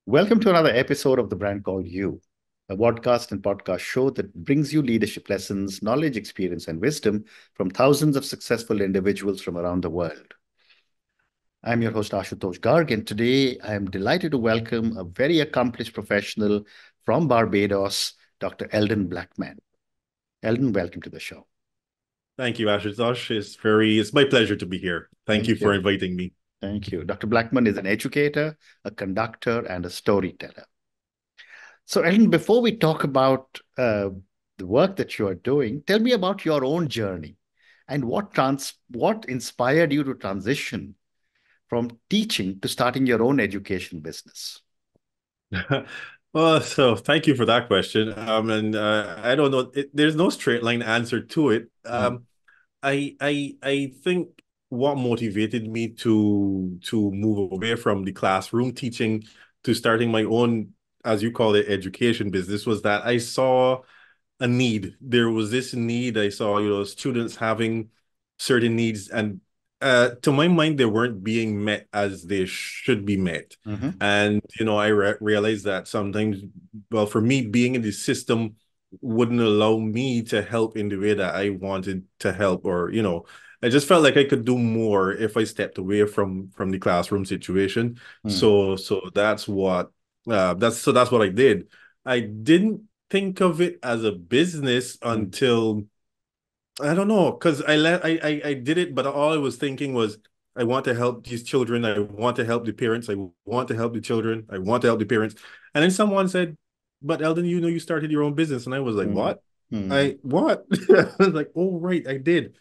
Welcome to another episode of The Brand Called You, a podcast and podcast show that brings you leadership lessons, knowledge, experience, and wisdom from thousands of successful individuals from around the world. I'm your host, Ashutosh Garg, and today I am delighted to welcome a very accomplished professional from Barbados, Dr. Eldon Blackman. Eldon, welcome to the show. Thank you, Ashutosh. It's my pleasure to be here. Thank you Thank for you. inviting me. Thank you. Dr. Blackman is an educator, a conductor, and a storyteller. So, Ellen, before we talk about the work that you are doing, tell me about your own journey and what inspired you to transition from teaching to starting your own education business. Well, so thank you for that question. And I don't know, there's no straight line answer to it. Mm, I think what motivated me to move away from the classroom teaching to starting my own, as you call it, education business was that I saw a need. There was this need. I saw, students having certain needs, and to my mind, they weren't being met as they should be met. mhm, And I realized that sometimes, well, for me, being in the system wouldn't allow me to help in the way that I wanted to help, or I just felt like I could do more if I stepped away from the classroom situation. mm, So that's what I did. I didn't think of it as a business mm, until I don't know, because I did it, but all I was thinking was I want to help these children. I want to help the parents. I want to help the children. I want to help the parents. And then someone said, "But Eldon, you started your own business." And I was like, mm, "What? mm, I what?" I was like, "Oh, right, I did."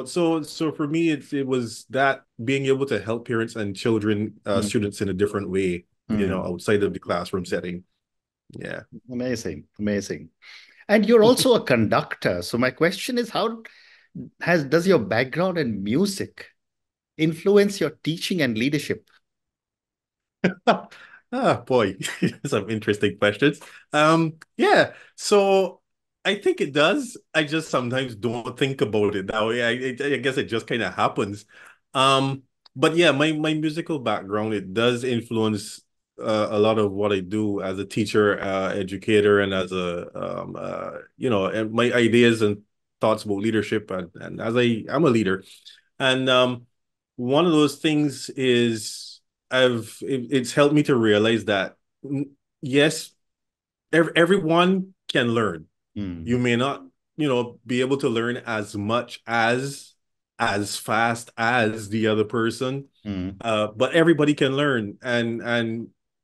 So for me, it was that being able to help parents and children, mm, students in a different way, mm. outside of the classroom setting. Yeah. Amazing, amazing. And you're also a conductor. So my question is, how has does your background in music influence your teaching and leadership? Ah, boy, some interesting questions. Yeah, so I think it does. I just sometimes don't think about it that way. I guess it just kind of happens. Um, but yeah, my musical background, it does influence a lot of what I do as a teacher, educator, and as and my ideas and thoughts about leadership, and as I'm a leader. And one of those things is it's helped me to realize that yes, everyone can learn. You Mm, may not, be able to learn as much as fast as the other person, mm, but everybody can learn, and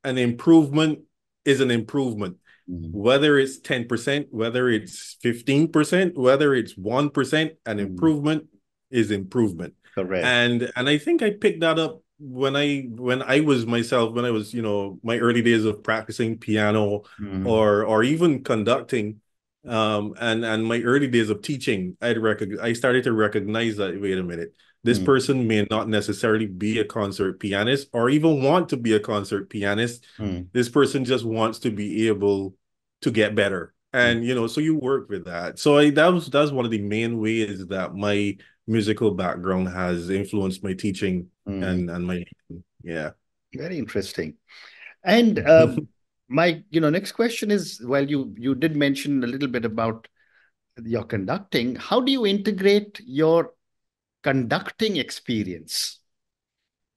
an improvement is an improvement. mm, Whether it's 10%, whether it's 15%, whether it's 1%, an mm. improvement is improvement. Correct. And I think I picked that up when I was myself, when I was, my early days of practicing piano Mm, or even conducting, and my early days of teaching. I started to recognize that, wait a minute, this mm, person may not necessarily be a concert pianist or even want to be a concert pianist. mm, This person just wants to be able to get better. mm, And so you work with that. So that's one of the main ways that my musical background has influenced my teaching mm. and my yeah. Very interesting. And my, next question is, well, you did mention a little bit about your conducting. How do you integrate your conducting experience,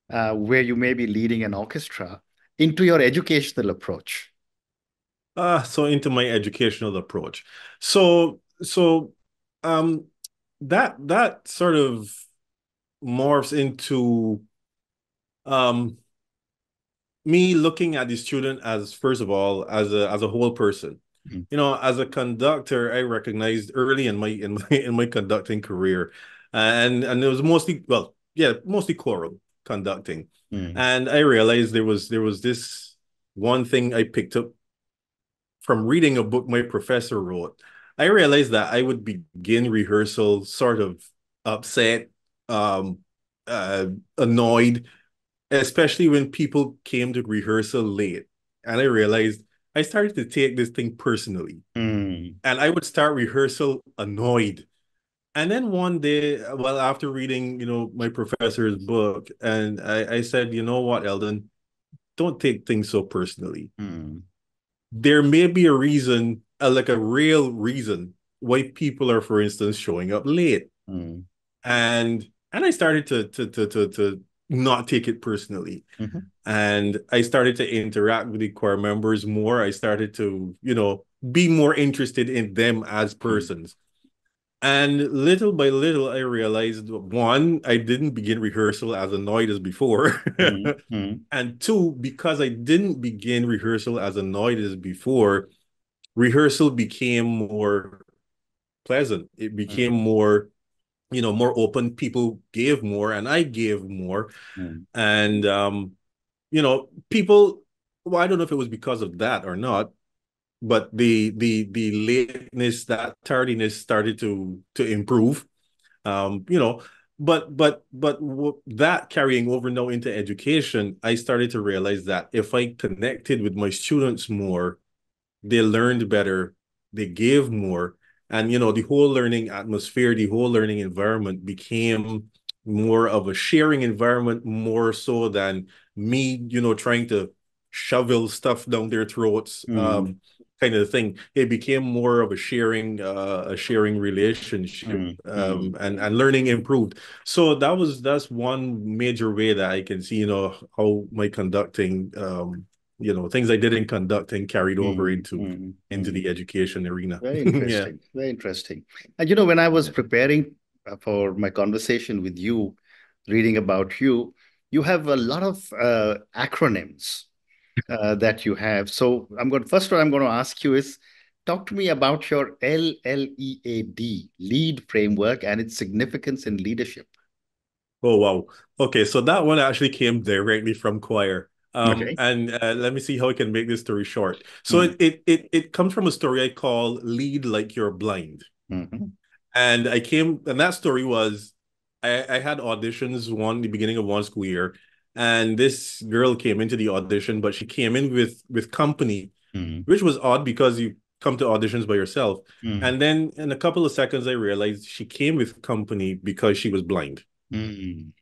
where you may be leading an orchestra, into your educational approach? So into my educational approach. So um that sort of morphs into um me looking at the student as, first of all, as a whole person. Mm, As a conductor, I recognized early in my conducting career, and it was mostly, well, yeah, mostly choral conducting. mm, And I realized there was this one thing I picked up from reading a book my professor wrote. I realized that I would begin rehearsal sort of upset, um, uh, annoyed, especially when people came to rehearsal late. And I realized I started to take this thing personally. mm, And I would start rehearsal annoyed. And then one day, well, after reading, my professor's book, and I said, you know what, Eldon? don't take things so personally. Mm, There may be a reason, like a real reason, why people are, for instance, showing up late. mm, And I started to not take it personally. mhm, And I started to interact with the choir members more. I started to, be more interested in them as mm, persons. And little by little, I realized, one, I didn't begin rehearsal as annoyed as before. mm, mm, And two, because I didn't begin rehearsal as annoyed as before, rehearsal became more pleasant. It became mm, more, more open. People gave more and I gave more. mm, And people, well, I don't know if it was because of that or not, but the lateness, that tardiness started to improve. um you know but that carrying over now into education, I started to realize that if I connected with my students more, they learned better, they gave more, and the whole learning atmosphere, the whole learning environment became more of a sharing environment, more so than me, trying to shovel stuff down their throats, mm, kind of thing. It became more of a sharing relationship, mm, mm, and learning improved. So that's one major way that I can see, how my conducting, things I did in conducting carried over mm, into mm. the education arena. Very Yeah. interesting. Very interesting. And when I was preparing for my conversation with you, reading about you, you have a lot of acronyms that you have. So first what I'm going to ask you is talk to me about your LLEAD, lead framework, and its significance in leadership. Oh wow. Okay, so that one actually came directly from choir. Okay. And let me see how I can make this story short. So Mm, it comes from a story I call "Lead Like You're Blind." mhm, And that story was, I had auditions the beginning of one school year, and this girl came into the audition, but she came in with company, mm, which was odd because you come to auditions by yourself. mm, And then in a couple of seconds, I realized she came with company because she was blind. mm,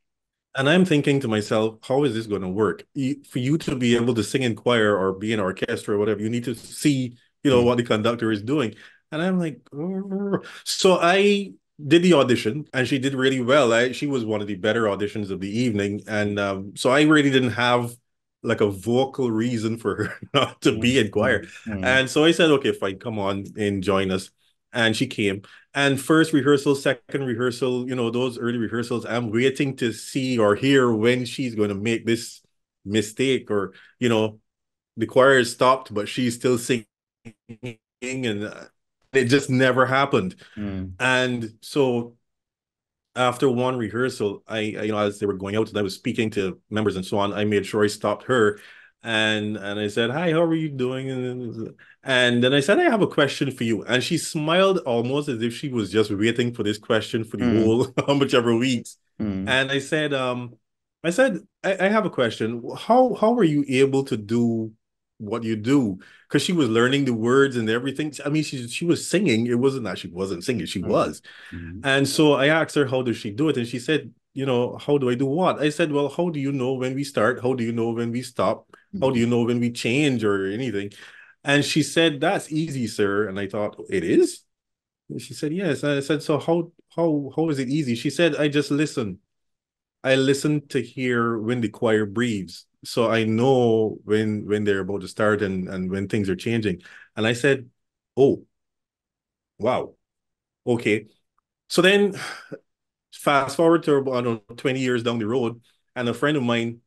And I'm thinking to myself, how is this going to work? For you to be able to sing in choir or be in orchestra or whatever, you need to see, mm, what the conductor is doing. And I'm like, "Grr." So I did the audition, and she did really well. She was one of the better auditions of the evening. And so I really didn't have like a vocal reason for her not to mm, be in choir. mm, mm, And so I said, okay, fine, come on and join us. And she came. And first rehearsal, second rehearsal, those early rehearsals, I'm waiting to see or hear when she's going to make this mistake, or, the choir is stopped, but she's still singing, and it just never happened. mm, And so after one rehearsal, as they were going out and I was speaking to members and so on, I made sure I stopped her, and I said, "Hi, how are you doing?" And then I said, "I have a question for you." And she smiled almost as if she was just waiting for this question for the mm, whole how much ever weeks. mm, And I have a question. How were you able to do what you do? Because she was learning the words and everything. I mean, she was singing. It wasn't that she wasn't singing, she mm, was. mm, And so I asked her, how does she do it? And she said, how do I do what? I said, well, how do you know when we start? How do you know when we stop? How do mm, you know when we change or anything? And she said, that's easy, sir. And I thought, it is? And she said, yes. And I said, so how is it easy? She said, I just listen. I listen to hear when the choir breathes. So I know when they're about to start and when things are changing. And I said, oh, wow. Okay. So then fast forward to, I don't know, 20 years down the road, and a friend of mine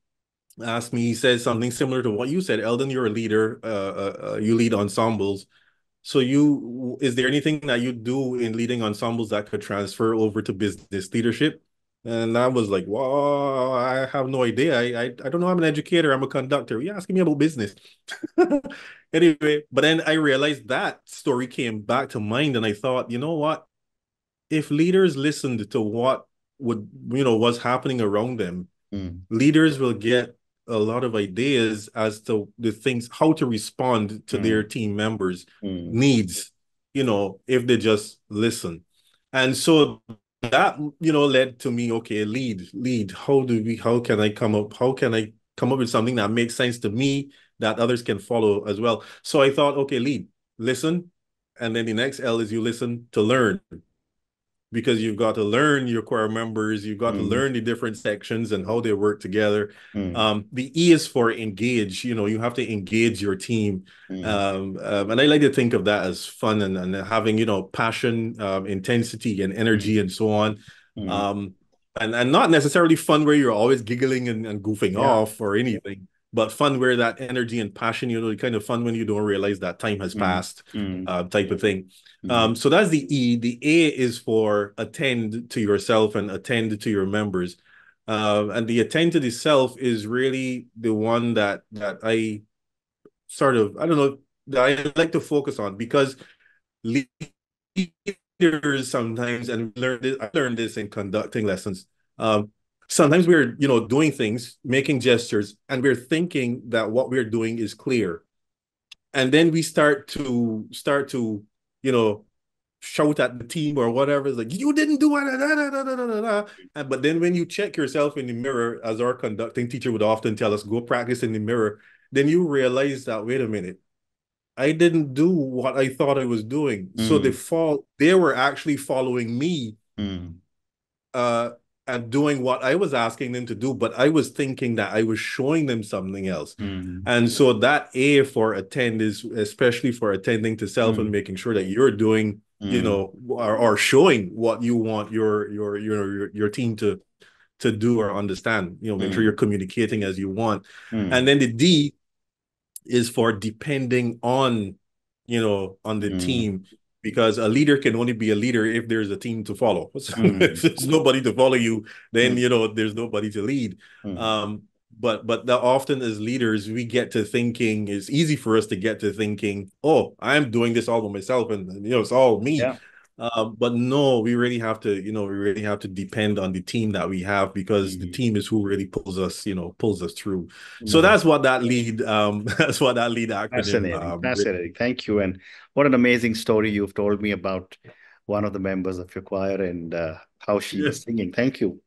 asked me, he said something similar to what you said. Eldon, you're a leader, you lead ensembles. So is there anything that you do in leading ensembles that could transfer over to business leadership? And I was like, wow, I have no idea. I don't know. I'm an educator. I'm a conductor. You're asking me about business. Anyway, but then I realized that story came back to mind, and I thought, you know what? If leaders listened to what was happening around them, mm, leaders will get a lot of ideas as to the things, how to respond to their mm, team members' mm, needs, if they just listen. And so that, led to me, okay, lead, how can I come up? How can I come up with something that makes sense to me that others can follow as well. So I thought, okay, lead, listen. And then the next L is you listen to learn, because you've got to learn your core members, you've got to Mm, learn the different sections and how they work together. mm, The E is for engage. You have to engage your team. mm, And I like to think of that as fun and having, passion, intensity and mm, energy and so on. mm. Um, and not necessarily fun where you're always giggling and goofing Yeah. off or anything, but fun where that energy and passion, kind of fun when you don't realize that time has Mm, passed, mm, type of thing. mm, So that's the E. The A is for attend to yourself and attend to your members. And the attend to the self is really the one that I sort of, I don't know, that I like to focus on, because leaders sometimes, and I learned this in conducting lessons. Sometimes we're, doing things, making gestures, and we're thinking that what we're doing is clear. And then we start to, you know, shout at the team or whatever. It's like, you didn't do it. But then when you check yourself in the mirror, as our conducting teacher would often tell us, go practice in the mirror, then you realize that, wait a minute, I didn't do what I thought I was doing. So mm, they were actually following me, mm, uh, and doing what I was asking them to do, but I was thinking that I was showing them something else. mm, And so that A for attend is especially for attending to self and mm, making sure that you're doing, mm, or showing what you want your team to do or understand. Make sure you're mm, communicating as you want. And mm, then the D is for depending on the mm, team, because a leader can only be a leader if there's a team to follow. So if mm, there's nobody to follow you, then mm, there's nobody to lead. mm. But that often as leaders, we get to thinking, it's easy for us to get to thinking, oh, I'm doing this all by myself, and it's all me. Yeah. But no, we really have to depend on the team that we have, because the Mm, team is who really pulls us through. So mm. that's what that lead that's what that lead acronym Fascinating, really. fascinating. Thank you. And what an amazing story you've told me about one of the members of your choir and how she Yeah, was singing. Thank you.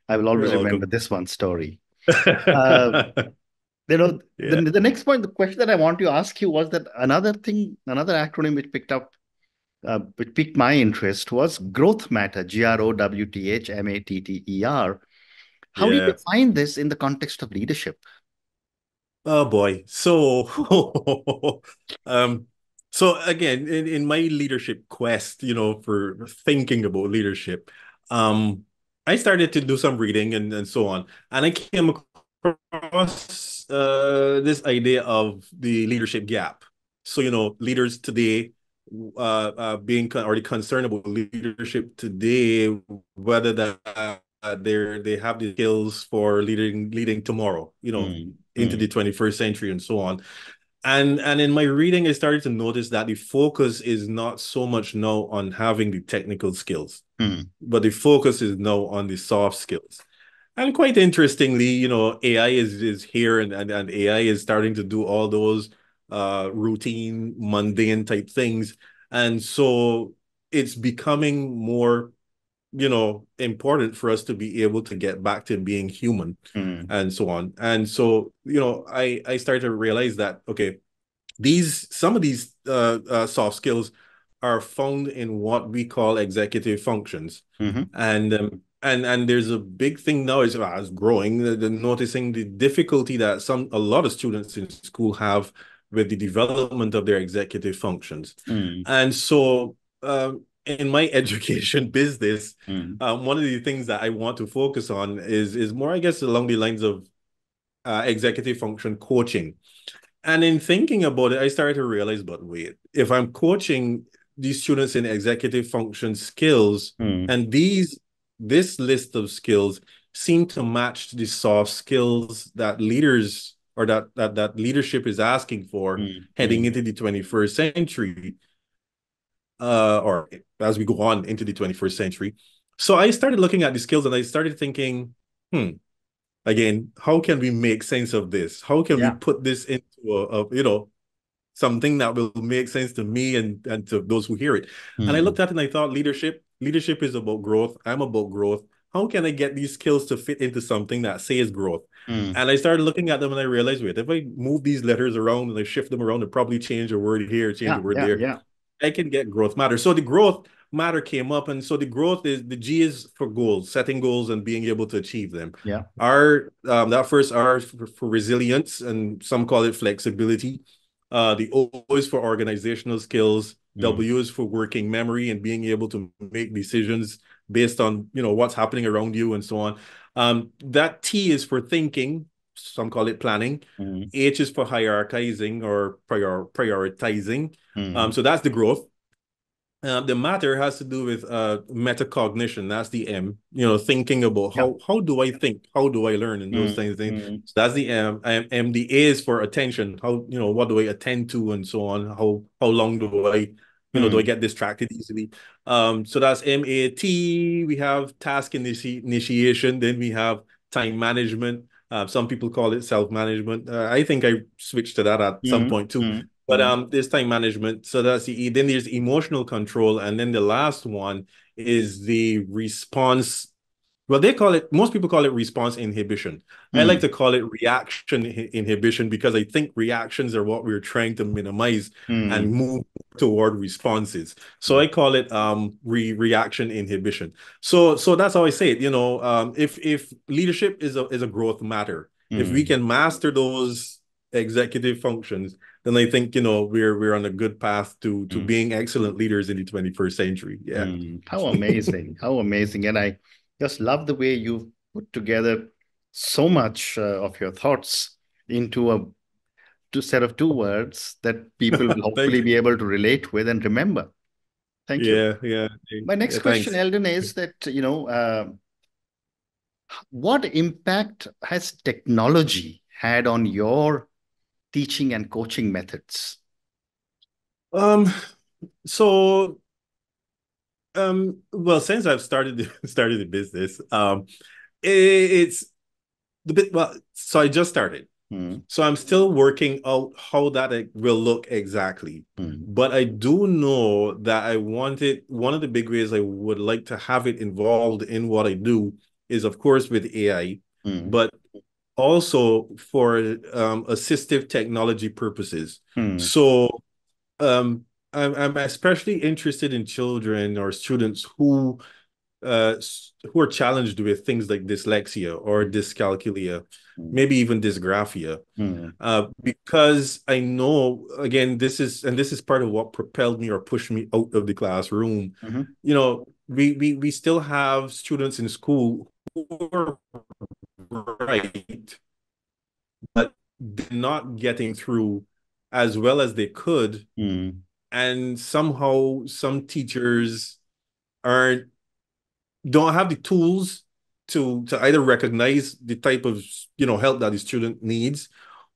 I will always you're remember welcome. this one story. Uh, Yeah. the next point, the question that I want to ask you was that another thing, another acronym which piqued my interest was growth matter, GROWTHMATTER. How do you Yeah. define this in the context of leadership? Oh boy. So um so again, in my leadership quest, for thinking about leadership, um I started to do some reading and so on. And I came across this idea of the leadership gap. So, leaders today, being already concerned about leadership today, whether that they have the skills for leading tomorrow, Mm, into the mm, 21st century and so on. And in my reading, I started to notice that the focus is not so much now on having the technical skills, mm, but the focus is now on the soft skills. And quite interestingly, AI is here, and AI is starting to do all those routine, mundane type things. And so it's becoming more, important for us to be able to get back to being human mm, and so on. And so, I started to realize that, okay, some of these soft skills are found in what we call executive functions. mhm, And there's a big thing now as growing, noticing the difficulty that a lot of students in school have with the development of their executive functions. mm, And so, in my education business, mm, one of the things that I want to focus on is more, I guess, along the lines of executive function coaching. And in thinking about it, I started to realize, but wait, if I'm coaching these students in executive function skills, mm, and this list of skills seem to match the soft skills that leaders, or that leadership is asking for mm, heading mm, into the 21st century, or as we go on into the 21st century. So I started looking at the skills, and I started thinking, again, how can we make sense of this? How can we yeah. put this into something that will make sense to me and to those who hear it? And I Mm, looked at it and I thought, leadership is about growth. I'm about growth. how can I get these skills to fit into something that says growth? Mm. And I started looking at them and I realized, wait, if I move these letters around and I shift them around and probably change a word here, change a Yeah, word yeah, there, yeah, I can get growth matter. So the growth matter came up. And so the growth is the G is for goals, setting goals and being able to achieve them. yeah. R, that first R is for resilience, and some call it flexibility. The O is for organizational skills. Mm. W is for working memory and being able to make decisions based on, what's happening around you and so on. That T is for thinking. Some call it planning. Mm. H is for hierarchizing or prioritizing. Mm. So that's the growth. The matter has to do with metacognition. That's the M. Thinking about Yeah. how do I think, how do I learn, and those Mm. things. Mm. So that's the M. M. The A is for attention. How what do I attend to, and so on. How long do I do I Mm. get distracted easily? So that's MAT. We have task initiation. Then we have time management. Some people call it self-management. I think I switched to that at some Mm. point too. Mm. But Mm. there's time management. So that's the E. Then there's emotional control. And then the last one is the response. Well, most people call it response inhibition. I like Mm. to call it reaction inhibition because I think reactions are what we're trying to minimize and Mm. move toward responses. So Mm. I call it reaction inhibition. So that's how I say it. If leadership is a growth matter, if we Mm. can master those executive functions, then I think we're on a good path to Mm. being excellent leaders in the 21st century. Yeah. Mm. How amazing. How amazing. And I just love the way you've put together so much of your thoughts into a set of two words that people will hopefully Thanks. be able to relate with and remember. Thank you. Yeah, yeah, My next yeah. question, Thanks. Eldon, is that, what impact has technology had on your teaching and coaching methods? Um, so well, since I've started the business, it's the bit well, so I just started. Mm. So I'm still working out how that will look exactly. Mm. But I do know that I wanted one of the big ways I would like to have it involved in what I do is, of course, with AI, Mm. but also for assistive technology purposes. Mm. So um, I'm especially interested in children or students who are challenged with things like dyslexia or dyscalculia, Mm. maybe even dysgraphia. Mm. Because I know, again, this is part of what propelled me or pushed me out of the classroom. Mhm. We still have students in school who are bright, but they're not getting through as well as they could. Mm. And somehow some teachers aren't don't have the tools to either recognize the type of help that the student needs,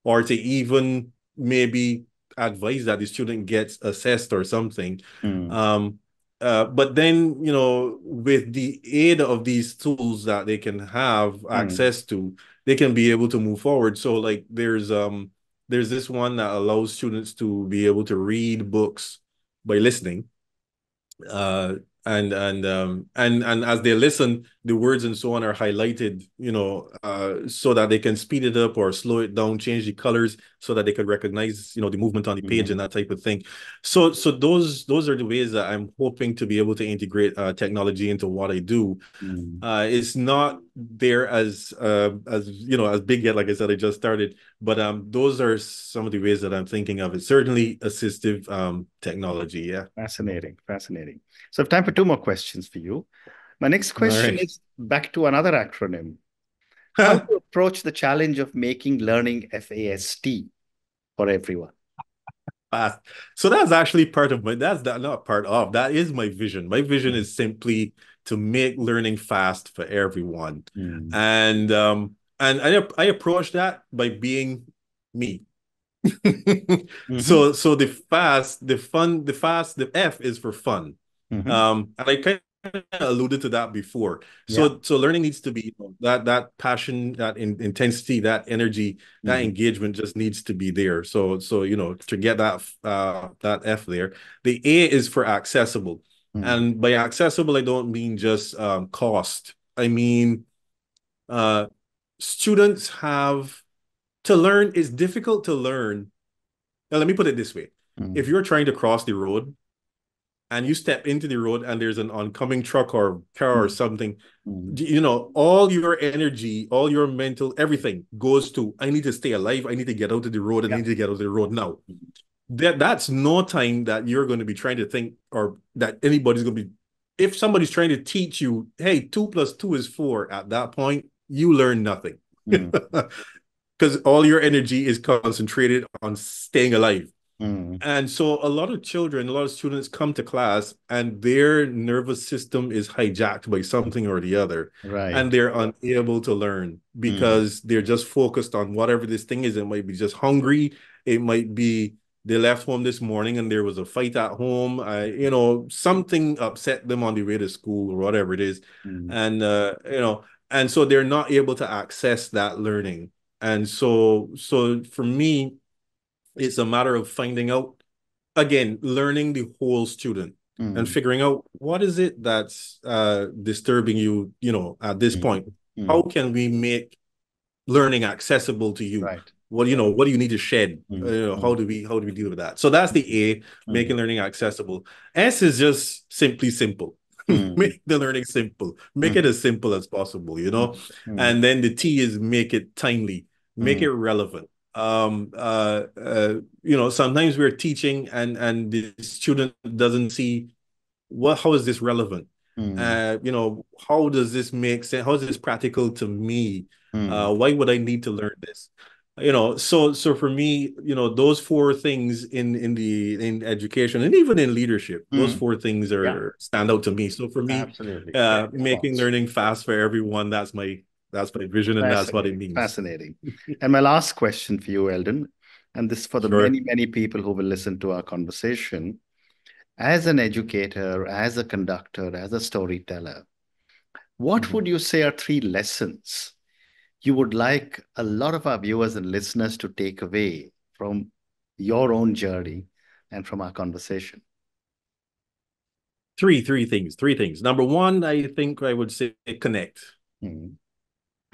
or to even maybe advise that the student gets assessed or something. Mm. But then with the aid of these tools that they can have Mm. access to, they can be able to move forward. So like there's this one that allows students to be able to read books by listening, uh and as they listen, the words and so on are highlighted, so that they can speed it up or slow it down, change the colors so that they could recognize the movement on the page Mm. and that type of thing. So those are the ways that I'm hoping to be able to integrate technology into what I do. Mm. It's not there as big yet. Like I said, I just started, but those are some of the ways that I'm thinking of it. Certainly assistive technology. Yeah. Fascinating, fascinating. So I have time for two more questions for you. My next All question right. is back to another acronym. How to approach the challenge of making learning FASD for everyone? Fast. So that's actually part of that's not part of, that is my vision. My vision Mm. is simply to make learning fast for everyone. Mm. And I approach that by being me. Mhm. So the fast, the fun, the fast, the F is for fun. Mhm. And I kind of alluded to that before. Yeah. So learning needs to be, that passion, that intensity, that energy, that Mm. engagement just needs to be there. So to get that F there. The A is for accessible. Mm. And by accessible, I don't mean just cost. I mean, uh, students have to learn. It's difficult to learn. Now, let me put it this way. If Mm, you're trying to cross the road and you step into the road and there's an oncoming truck or car or mm, something, mm. all your energy, all your mental, everything goes to, I need to stay alive. I need to get out of the road and I Yeah. need to get out of the road now. That's no time that you're going to be trying to think or that anybody's going to be, if somebody's trying to teach you, hey, 2 + 2 is 4, at that point, you learn nothing. Mm, Because all your energy is concentrated on staying alive. mm. And so a lot of children, a lot of students come to class and their nervous system is hijacked by something or the other. And Right. they're unable to learn Mm, because they're just focused on whatever this thing is. It might be just hungry. It might be they left home this morning and there was a fight at home. Something upset them on the way to school or whatever it is. mm, And, and so they're not able to access that learning. And so for me, it's a matter of finding out, again, learning the whole student and mm, figuring out what is it that's disturbing you, at this mm, point. How mm. can we make learning accessible to you? Right. What do you need to shed? Mm, How mm, do we deal with that? So that's the A, mm, making learning accessible. S is just simply simple. mm, Make the learning simple. Make it mm, as simple as possible, mm, mm, And then the T is make it timely, make mm, it relevant. Sometimes we're teaching and the student doesn't see how is this relevant? mm, How does this make sense? How is this practical to me? mm, Why would I need to learn this? So for me, those four things in education and even in leadership, those mm. four things Yeah, are stand out to me. So for me, absolutely. Great making response. learning fast for everyone, that's my vision and that's what it Fascinating. means. Fascinating. And my last question for you, Eldon, and this for the Sure. many, many people who will listen to our conversation. As an educator, as a conductor, as a storyteller, what Mhm. would you say are three lessons you would like a lot of our viewers and listeners to take away from your own journey and from our conversation? Three things. Number one, I think I would say connect. Mm,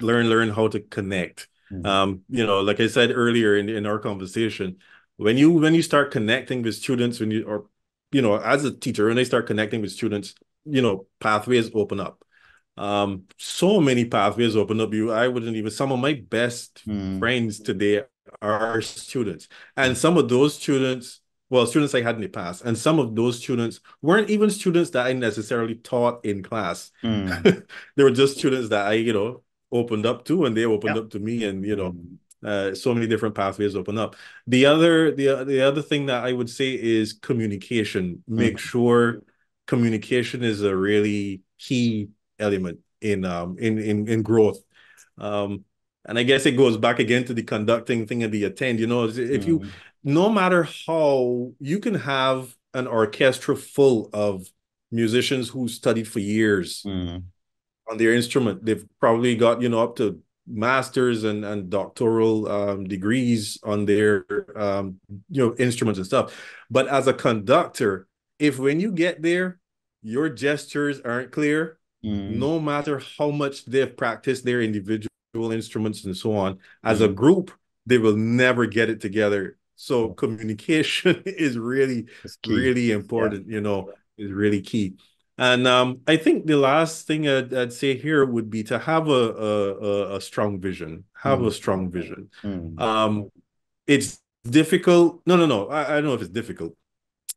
Learn how to connect. mm, Like I said earlier in our conversation, when you start connecting with students, as a teacher, when they start connecting with students, pathways open up. So many pathways open up. I wouldn't even, some of my best mm, friends today are students. And mm, some of those students, well, students I had in the past, and some of those students weren't even students that I necessarily taught in class. mm. They were just students that I opened up to, and they opened Yeah. up to me, and Mm, so many different pathways open up. The other thing that I would say is communication. Make mm, sure communication is a really key element in growth. Um, and I guess it goes back again to the conducting thing and the attend. If you, mm, no matter how you can have an orchestra full of musicians who studied for years mm, on their instrument. They've probably got, up to masters and doctoral degrees on their instruments and stuff. But as a conductor, if when you get there, your gestures aren't clear, mm, no matter how much they've practiced their individual instruments and so on, as a mm. group, they will never get it together. So communication is really, It's key. really Yeah. important, is really key. And I think the last thing I'd say here would be to have a strong vision. Have a Mm, strong vision. mm. Um, it's difficult. No, no, no. I don't know if it's difficult.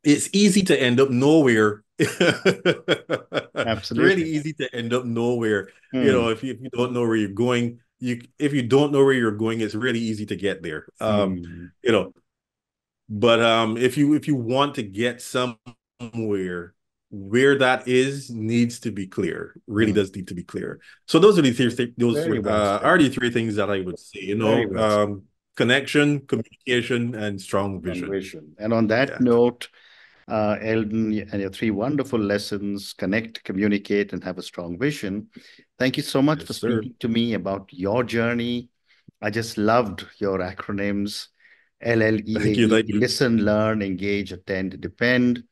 It's easy to end up nowhere. It's really Absolutely. easy to end up nowhere. Mm, If you don't know where you're going, if you don't know where you're going, it's really easy to get there. mm, You know, but if you want to get somewhere, where that is needs to be clear. Really mm. does need to be clear. So those are the three. Those Very well said. are the three things that I would say. Very well said. Connection, communication, and strong Strong vision. vision. And on that Yeah. note, Eldon, and your three wonderful lessons connect, communicate, and have a strong vision. Thank you so much Yes, for sir. speaking to me about your journey. I just loved your acronyms: Thank you. LLEAD, Thank you. listen, learn, engage, attend, depend.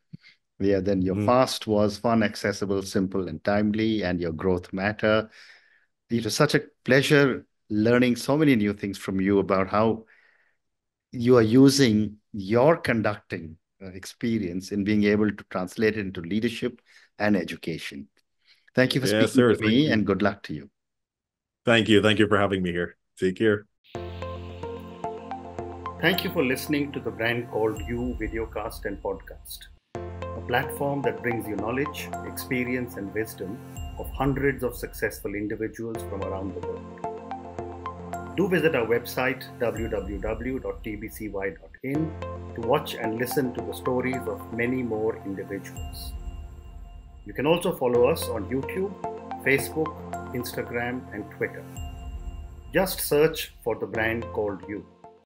Yeah, then your Mm. FAST was fun, accessible, simple, and timely, and your growth matter. It was such a pleasure learning so many new things from you about how you are using your conducting experience in being able to translate it into leadership and education. Thank you for Yes, speaking sir. to Thank me, you. and good luck to you. Thank you. Thank you for having me here. Take care. Thank you for listening to the brand called You Videocast and Podcast, a platform that brings you knowledge, experience, and wisdom of hundreds of successful individuals from around the world. Do visit our website www.tbcy.in to watch and listen to the stories of many more individuals. You can also follow us on YouTube, Facebook, Instagram, and Twitter. Just search for the brand called You.